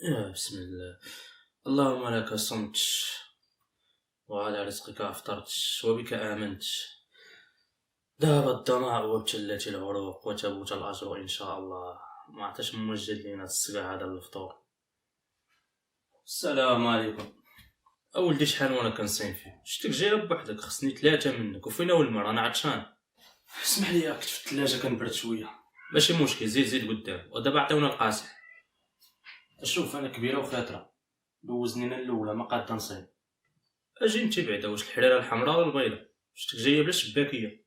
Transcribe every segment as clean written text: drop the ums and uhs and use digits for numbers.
بسم الله. اللهم لك صمت، وعلى رزقك أفطرت، وبك آمنت. ذهب الظمأ وابتلت العروق وثبت الأجر إن شاء الله. ما عطاش موجد لينا الصقع هذا الفطور. السلام عليكم. أولدي شحال وانا كنصين فيه، شتك جايب بوحدك، خصني 3 منك، وفين هو الماء؟ رانا عطشان. اسمح لي، كنت في الثلاجة كنبرد شوية. ماشي مشكل، زيد قدام، ودابا عطيونا القاصح. شوف انا كبيرة وخاطرة، دوزنينا الاولى ما قادة نصين. اجي انت بعدا، واش الحريره الحمراء ولا البيضاء؟ شتك جايه بلا شباكيه؟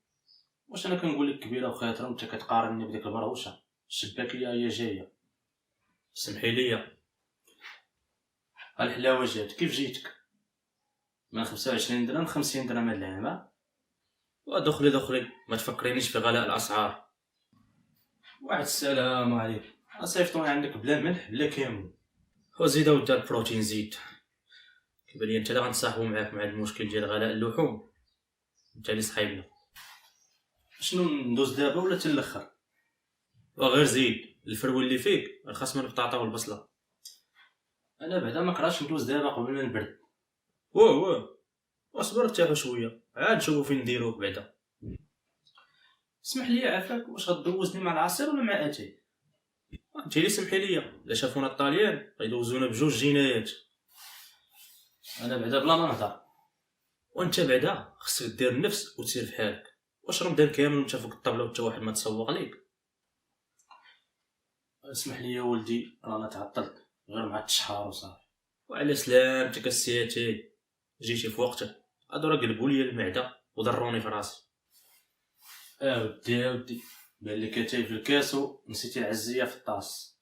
واش انا كنقول لك كبيره وخاطره وانت كتقارنني بديك البروشه؟ الشباكيه هي جايه. سمحي لي. الحلاوه جات، كيف جيتك؟ من 25 درهم 50 درهم هاد العام. ودخلي ما تفكرينيش في غلاء الاسعار. واحد السلام عليكم. صيفطوني عندك بلا ملح بلا كامل، وزيد ودار البروتين زيد. كيبان لي انت اللي غنصاحبو معاك مع هاد المشكل ديال غلاء اللحوم، انت اللي صاحبنا. شنو ندوز دابا ولا تالاخر؟ وغير زيد الفرو اللي فيك رخص من البطاطا والبصله. انا بعدا ما كرهتش ندوز دابا قبل ما نبرد. واه اصبر ارتاح شويه، عاد نشوفو فين نديروه بعدا. اسمح لي عافاك، واش غدوزني مع العصير ولا مع اتاي؟ انت اللي سمحي لي، لا شافونا الطاليان غيدوزونا بجوج جنايات. انا بعدا بلا ما نهضر. وانت بعدا خصك دير النفس وتسير في حالك. واش رمضان كامل وانت فوق الطبله وحتى واحد ما تسوق ليك؟ اسمح لي يا ولدي، رانا تعطلت غير مع التشحار وصافي. وعلى سلامتك السياتي، جيتي في وقته. هادو راه قلبوا لي المعده وضروني في راسي. ودي بان لك اتاي في الكاس ونسيتي العزيه في الطاس.